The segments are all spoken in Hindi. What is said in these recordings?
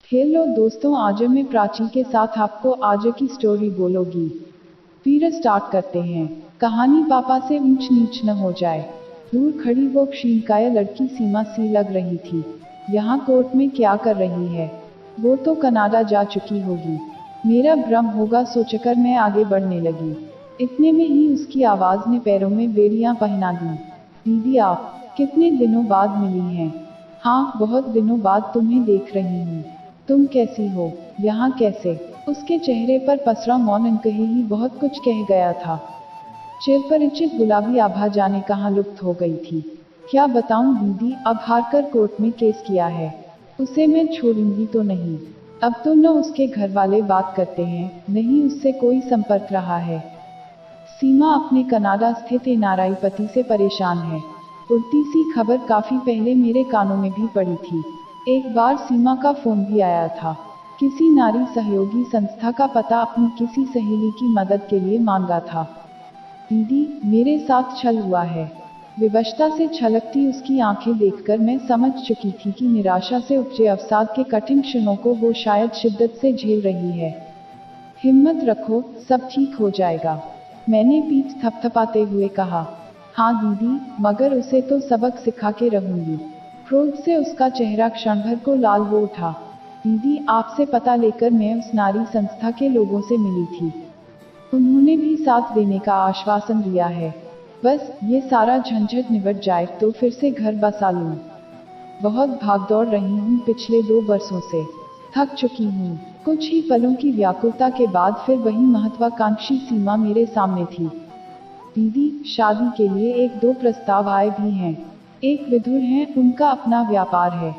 हेलो दोस्तों, आज मैं प्राची के साथ आपको आज की स्टोरी बोलोगी। फिर स्टार्ट करते हैं। कहानी पापा से ऊंच नीच न हो जाए। दूर खड़ी वो क्षीणकाय लड़की सीमा सी लग रही थी। यहाँ कोर्ट में क्या कर रही है? वो तो कनाडा जा चुकी होगी। मेरा भ्रम होगा सोचकर मैं आगे बढ़ने लगी। इतने में ही उसकी आवाज ने पैरों में बेड़ियां पहना दी। दीदी, आप कितने दिनों बाद मिली हैं? हाँ, बहुत दिनों बाद तुम्हें देख रही हूँ। तुम कैसी हो? यहाँ कैसे? उसके चेहरे पर पसरा मौन अनकही ही बहुत कुछ कह गया था। चिरपरिचित गुलाबी आभा जाने कहाँ लुप्त हो गई थी। क्या बताऊं दीदी, अब हारकर कोर्ट में केस किया है। उसे मैं छोड़ूंगी तो नहीं। अब तो न उसके घर वाले बात करते हैं, नहीं उससे कोई संपर्क रहा है। सीमा अपने कनाडा स्थित एनआरआई पति से परेशान है। उड़ती सी खबर काफी पहले मेरे कानों में भी पड़ी थी। एक बार सीमा का फोन भी आया था। किसी नारी सहयोगी संस्था का पता अपनी किसी सहेली की मदद के लिए मांगा था। दीदी, मेरे साथ छल हुआ है। विवशता से छलकती उसकी आंखें देखकर मैं समझ चुकी थी कि निराशा से उपजे अवसाद के कठिन क्षणों को वो शायद शिद्दत से झेल रही है। हिम्मत रखो, सब ठीक हो जाएगा, मैंने पीठ थपथपाते हुए कहा। हाँ दीदी, मगर उसे तो सबक सिखा के रहूंगी। क्रोध से उसका चेहरा क्षण भर को लाल हो उठा। दीदी, आपसे पता लेकर मैं उस नारी संस्था के लोगों से मिली थी। उन्होंने भी साथ देने का आश्वासन दिया है। बस ये सारा झंझट निबट जाए तो फिर से घर बसा लूं। बहुत भागदौड़ रही हूँ पिछले 2 वर्षों से। थक चुकी हूँ। कुछ ही पलों की व्याकुलता के बाद फिर वही महत्वाकांक्षी सीमा मेरे सामने थी। दीदी, शादी के लिए 1-2 प्रस्ताव आए भी हैं। एक विधुर हैं, उनका अपना व्यापार है।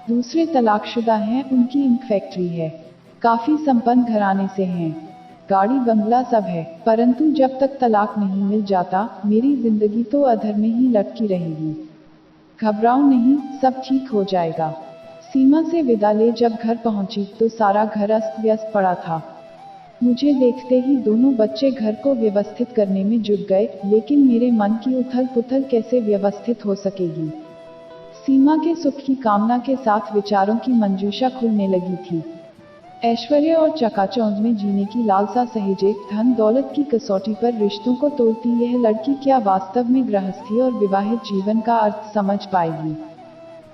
दूसरे तलाकशुदा हैं, उनकी इंक फैक्ट्री है। काफी संपन्न घराने से हैं। गाड़ी बंगला सब है, परंतु जब तक तलाक नहीं मिल जाता मेरी जिंदगी तो अधर में ही लटकी रहेगी। घबराओ नहीं, सब ठीक हो जाएगा। सीमा से विदा ले जब घर पहुंची तो सारा घर अस्त व्यस्त पड़ा था। मुझे देखते ही दोनों बच्चे घर को व्यवस्थित करने में जुट गए, लेकिन मेरे मन की उथल पुथल कैसे व्यवस्थित हो सकेगी। सीमा के सुख की कामना के साथ विचारों की मंजूषा खुलने लगी थी। ऐश्वर्य और चकाचौंध में जीने की लालसा सहेजे धन दौलत की कसौटी पर रिश्तों को तोड़ती यह लड़की क्या वास्तव में गृहस्थी और विवाहित जीवन का अर्थ समझ पाएगी?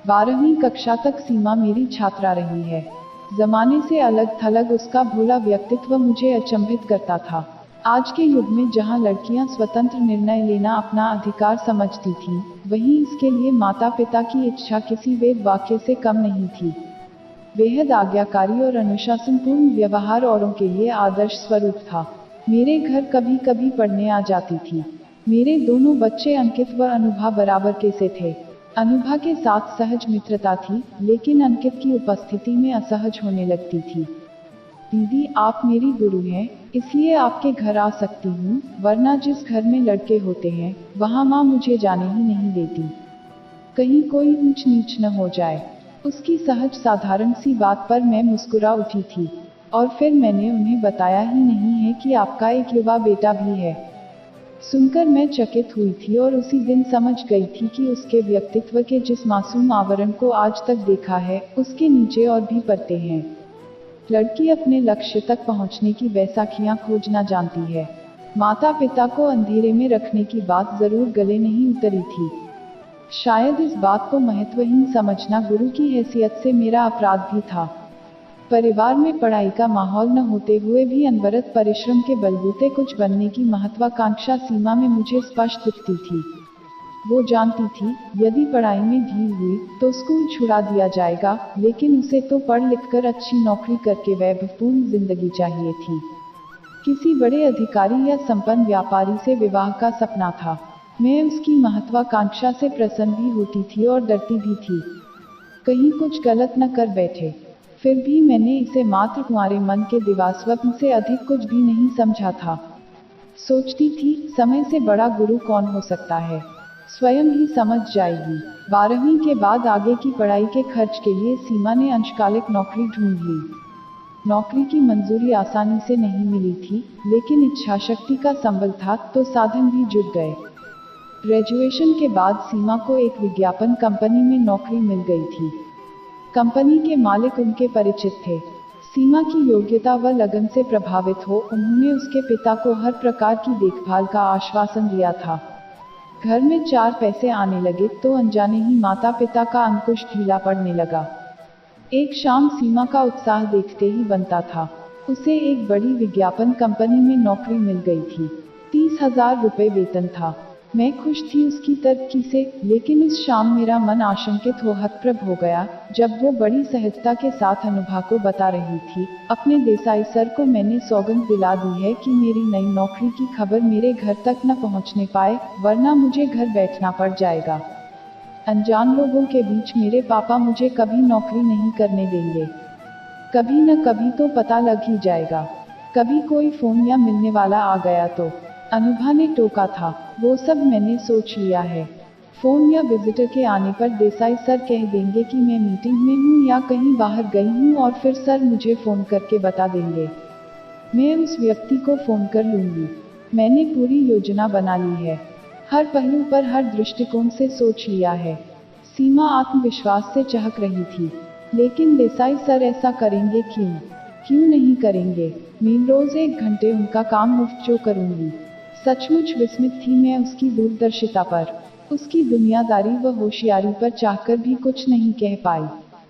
12वीं कक्षा तक सीमा मेरी छात्रा रही है। जमाने से अलग थलग उसका भोला व्यक्तित्व मुझे अचंभित करता था। आज के युग में जहां लड़कियां स्वतंत्र निर्णय लेना अपना अधिकार समझती थीं, वहीं इसके लिए माता पिता की इच्छा किसी वेद वाक्य से कम नहीं थी। बेहद आज्ञाकारी और अनुशासनपूर्ण व्यवहार औरों के लिए आदर्श स्वरूप था। मेरे घर कभी कभी पढ़ने आ जाती थी। मेरे दोनों बच्चे अंकित व अनुभा बराबर के से थे। अनुभा के साथ सहज मित्रता थी, लेकिन अंकित की उपस्थिति में असहज होने लगती थी। दीदी, आप मेरी गुरु हैं, इसलिए आपके घर आ सकती हूँ, वरना जिस घर में लड़के होते हैं वहाँ माँ मुझे जाने ही नहीं देती। कहीं कोई ऊंच नीच न हो जाए। उसकी सहज साधारण सी बात पर मैं मुस्कुरा उठी थी। और फिर मैंने उन्हें बताया ही नहीं है कि आपका एक युवा बेटा भी है। सुनकर मैं चकित हुई थी और उसी दिन समझ गई थी कि उसके व्यक्तित्व के जिस मासूम आवरण को आज तक देखा है, उसके नीचे और भी परतें हैं। लड़की अपने लक्ष्य तक पहुंचने की बैसाखियां खोजना जानती है। माता पिता को अंधेरे में रखने की बात जरूर गले नहीं उतरी थी। शायद इस बात को महत्वहीन समझना गुरु की हैसियत से मेरा अपराध भी था। परिवार में पढ़ाई का माहौल न होते हुए भी अनवरत परिश्रम के बलबूते कुछ बनने की महत्वाकांक्षा सीमा में मुझे स्पष्ट दिखती थी। वो जानती थी, यदि पढ़ाई में ढील हुई तो स्कूल छुड़ा दिया जाएगा, लेकिन उसे तो पढ़ लिखकर अच्छी नौकरी करके वैभवपूर्ण जिंदगी चाहिए थी। किसी बड़े अधिकारी या संपन्न व्यापारी से विवाह का सपना था। मैं उसकी महत्वाकांक्षा से प्रसन्न भी होती थी और डरती भी थी, कहीं कुछ गलत न कर बैठे। फिर भी मैंने इसे मात्र कुंवारे मन के दिवास्वप्न से अधिक कुछ भी नहीं समझा था। सोचती थी, समय से बड़ा गुरु कौन हो सकता है, स्वयं ही समझ जाएगी। 12वीं के बाद आगे की पढ़ाई के खर्च के लिए सीमा ने अंशकालिक नौकरी ढूंढ ली। नौकरी की मंजूरी आसानी से नहीं मिली थी, लेकिन इच्छाशक्ति का संबल था तो साधन भी जुट गए। ग्रेजुएशन के बाद सीमा को एक विज्ञापन कंपनी में नौकरी मिल गई थी। कंपनी के मालिक उनके परिचित थे। सीमा की योग्यता व लगन से प्रभावित हो उन्होंने उसके पिता को हर प्रकार की देखभाल का आश्वासन दिया था। घर में 4 पैसे आने लगे तो अनजाने ही माता पिता का अंकुश ढीला पड़ने लगा। एक शाम सीमा का उत्साह देखते ही बनता था। उसे एक बड़ी विज्ञापन कंपनी में नौकरी मिल गई थी। 30,000 रुपये वेतन था। मैं खुश थी उसकी तरक्की से, लेकिन उस शाम मेरा मन आशंकित हो हतप्रभ हो गया जब वो बड़ी सहजता के साथ अनुभा को बता रही थी, अपने देसाई सर को मैंने सौगंध दिला दी है कि मेरी नई नौकरी की खबर मेरे घर तक न पहुंचने पाए, वरना मुझे घर बैठना पड़ जाएगा। अनजान लोगों के बीच मेरे पापा मुझे कभी नौकरी नहीं करने देंगे। कभी न कभी तो पता लग ही जाएगा। कभी कोई फोन या मिलने वाला आ गया तो। अनुभा ने टोका था। वो सब मैंने सोच लिया है। फोन या विजिटर के आने पर देसाई सर कह देंगे कि मैं मीटिंग में हूँ या कहीं बाहर गई हूँ और फिर सर मुझे फोन करके बता देंगे। मैं उस व्यक्ति को फोन कर लूँगी। मैंने पूरी योजना बना ली है। हर पहलू पर हर दृष्टिकोण से सोच लिया है। सीमा आत्मविश्वास से चहक रही थी। लेकिन देसाई सर ऐसा करेंगे क्यों? क्यों नहीं करेंगे? मैं रोज 1 घंटे उनका काम मुफ्त जो करूँगी। सचमुच विस्मित थी मैं उसकी दूरदर्शिता पर, उसकी दुनियादारी व होशियारी पर चाहकर भी कुछ नहीं कह पाई।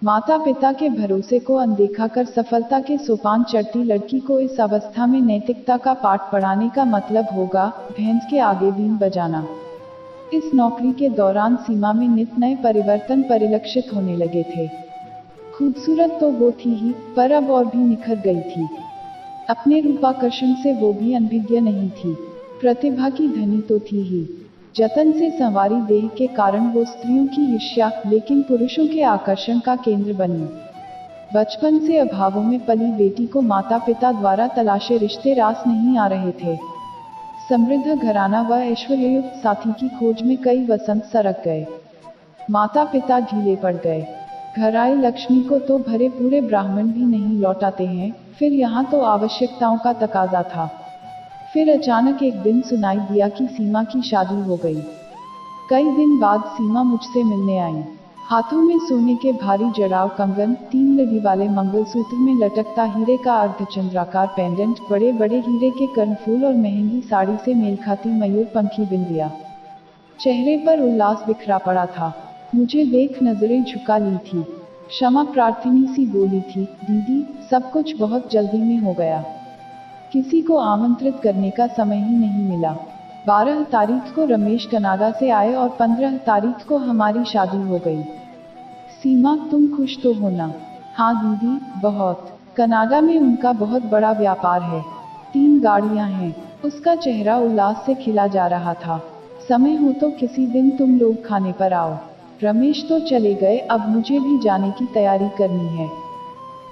माता पिता के भरोसे को अनदेखा कर सफलता के सोपान चढ़ती लड़की को इस अवस्था में नैतिकता का पाठ पढ़ाने का मतलब होगा भैंस के आगे बीन बजाना। इस नौकरी के दौरान सीमा में नित नए परिवर्तन परिलक्षित होने लगे थे। खूबसूरत तो वो थी ही, पर अब और भी निखर गई थी। अपने रूपाकर्षण से वो भी अनभिज्ञ नहीं थी। प्रतिभा की धनी तो थी ही। जतन से संवारी देह के कारण वो स्त्रियों की ईर्ष्या, लेकिन पुरुषों के आकर्षण का केंद्र बनी। बचपन से अभावों में पली बेटी को माता पिता द्वारा तलाशे रिश्ते रास नहीं आ रहे थे। समृद्ध घराना व ऐश्वर्ययुक्त साथी की खोज में कई वसंत सरक गए। माता पिता ढीले पड़ गए। घर आई लक्ष्मी को तो भरे पूरे ब्राह्मण भी नहीं लौटाते हैं, फिर यहाँ तो आवश्यकताओं का तकाजा था। फिर अचानक एक दिन सुनाई दिया कि सीमा की शादी हो गई। कई दिन बाद सीमा मुझसे मिलने आई। हाथों में सोने के भारी जड़ाव कंगन, 3 लड़ी वाले मंगलसूत्र में लटकता हीरे का अर्धचंद्राकार पेंडेंट, बड़े बड़े हीरे के कर्णफूल और महंगी साड़ी से मेल खाती मयूर पंखी बिंदिया। चेहरे पर उल्लास बिखरा पड़ा था। मुझे देख नजरें झुका ली थी। क्षमा प्रार्थिनी सी बोली थी, दीदी सब कुछ बहुत जल्दी में हो गया। किसी को आमंत्रित करने का समय ही नहीं मिला। 12 तारीख को रमेश कनाडा से आए और 15 तारीख को हमारी शादी हो गई। सीमा तुम खुश तो हो ना? हाँ दीदी, बहुत। कनाडा में उनका बहुत बड़ा व्यापार है। 3 गाड़ियाँ हैं। उसका चेहरा उल्लास से खिला जा रहा था। समय हो तो किसी दिन तुम लोग खाने पर आओ। रमेश तो चले गए, अब मुझे भी जाने की तैयारी करनी है।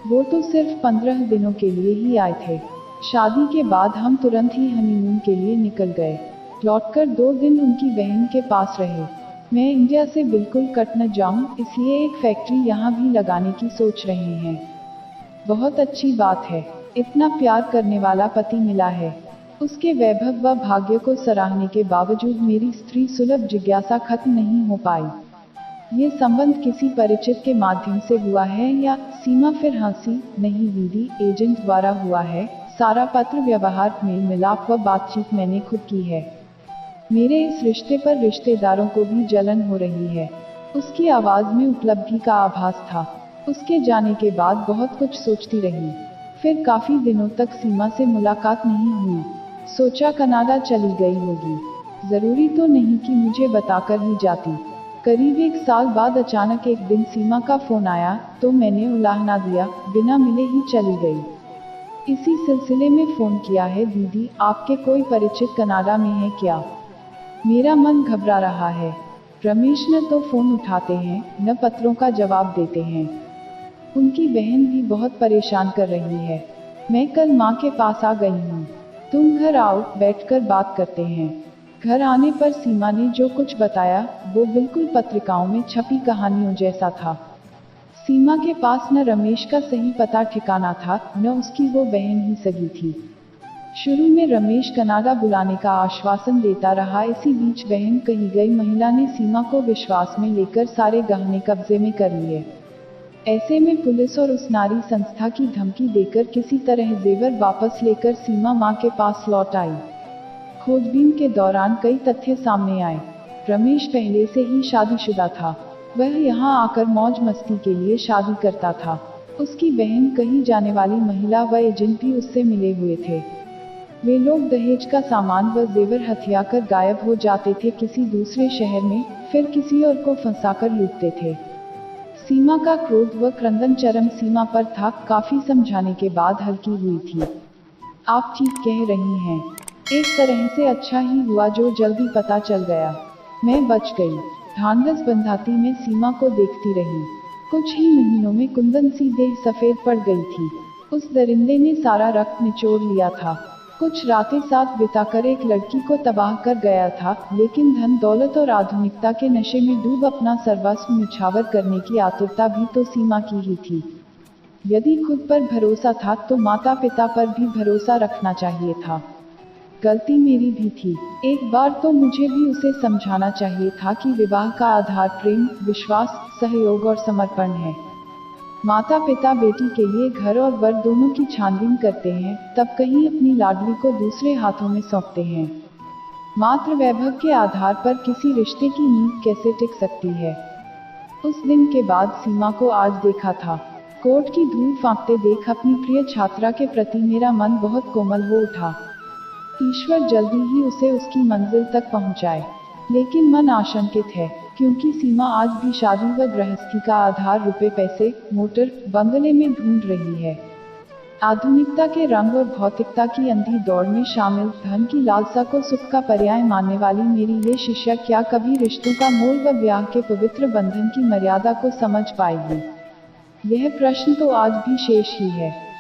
वो तो सिर्फ 15 दिनों के लिए ही आए थे। शादी के बाद हम तुरंत ही हनीमून के लिए निकल गए। लौटकर 2 दिन उनकी बहन के पास रहे। मैं इंडिया से बिल्कुल कट न जाऊं, इसलिए एक फैक्ट्री यहाँ भी लगाने की सोच रहे हैं। बहुत अच्छी बात है। इतना प्यार करने वाला पति मिला है। उसके वैभव व भाग्य को सराहने के बावजूद मेरी स्त्री सुलभ जिज्ञासा खत्म नहीं हो पाई। ये संबंध किसी परिचित के माध्यम से हुआ है या? सीमा फिर हंसी। नहीं दीदी, एजेंट द्वारा हुआ है। सारा पत्र व्यवहार, मेल मिलाप व बातचीत मैंने खुद की है। मेरे इस रिश्ते पर रिश्तेदारों को भी जलन हो रही है। उसकी आवाज में उपलब्धि का आभास था। उसके जाने के बाद बहुत कुछ सोचती रही। फिर काफी दिनों तक सीमा से मुलाकात नहीं हुई। सोचा कनाडा चली गई होगी। जरूरी तो नहीं कि मुझे बताकर ही जाती। करीब 1 साल बाद अचानक एक दिन सीमा का फोन आया तो मैंने उलाहना दिया, बिना मिले ही चली गई। इसी सिलसिले में फोन किया है दीदी, आपके कोई परिचित कनाडा में है क्या? मेरा मन घबरा रहा है। रमेश न तो फोन उठाते हैं, न पत्रों का जवाब देते हैं। उनकी बहन भी बहुत परेशान कर रही है। मैं कल माँ के पास आ गई हूँ। तुम घर आओ, बैठकर बात करते हैं। घर आने पर सीमा ने जो कुछ बताया वो बिल्कुल पत्रिकाओं में छपी कहानियों जैसा था। सीमा के पास न रमेश का सही पता ठिकाना था, न उसकी वो बहन ही सगी थी। शुरू में रमेश कनाडा बुलाने का आश्वासन देता रहा। इसी बीच बहन कही गई महिला ने सीमा को विश्वास में लेकर सारे गहने कब्जे में कर लिए। ऐसे में पुलिस और उस नारी संस्था की धमकी देकर किसी तरह जेवर वापस लेकर सीमा मां के पास लौट आई। खोजबीन के दौरान कई तथ्य सामने आए। रमेश पहले से ही शादीशुदा था। वह यहाँ आकर मौज मस्ती के लिए शादी करता था। उसकी बहन कही जाने वाली महिला व एजेंट भी उससे मिले हुए थे। वे लोग दहेज का सामान व जेवर हथिया कर गायब हो जाते थे किसी दूसरे शहर में, फिर किसी और को फंसाकर लूटते थे। सीमा का क्रोध व क्रंदन चरम सीमा पर था। काफी समझाने के बाद हल्की हुई थी। आप ठीक कह रही हैं। एक तरह से अच्छा ही हुआ जो जल्दी पता चल गया। मैं बच गई। ढांढस बंधाती मैं सीमा को देखती रही। कुछ ही महीनों में कुंदन सी देह सफेद पड़ गई थी। उस दरिंदे ने सारा रक्त निचोड़ लिया था। कुछ रातें साथ बिताकर एक लड़की को तबाह कर गया था, लेकिन धन दौलत और आधुनिकता के नशे में डूब अपना सर्वस्व न्यौछावर करने की आतुरता भी तो सीमा की ही थी। यदि खुद पर भरोसा था तो माता पिता पर भी भरोसा रखना चाहिए था। गलती मेरी भी थी। एक बार तो मुझे भी उसे समझाना चाहिए था कि विवाह का आधार प्रेम, विश्वास, सहयोग और समर्पण है। माता पिता बेटी के लिए घर और वर दोनों की छानबीन करते हैं, तब कहीं अपनी लाडली को दूसरे हाथों में सौंपते हैं। मात्र वैभव के आधार पर किसी रिश्ते की नींव कैसे टिक सकती है। उस दिन के बाद सीमा को आज देखा था। कोर्ट की धूल फांकते देख अपनी प्रिय छात्रा के प्रति मेरा मन बहुत कोमल हो उठा। ईश्वर जल्दी ही उसे उसकी मंजिल तक पहुंचाए। लेकिन मन आशंकित है, क्योंकि सीमा आज भी शादी व गृहस्थी का आधार रुपए पैसे, मोटर, बंगले में ढूंढ रही है। आधुनिकता के रंग और भौतिकता की अंधी दौड़ में शामिल धन की लालसा को सुख का पर्याय मानने वाली मेरी ये शिष्या क्या कभी रिश्तों का मोल व ब्याह के पवित्र बंधन की मर्यादा को समझ पाएगी? यह प्रश्न तो आज भी शेष ही है।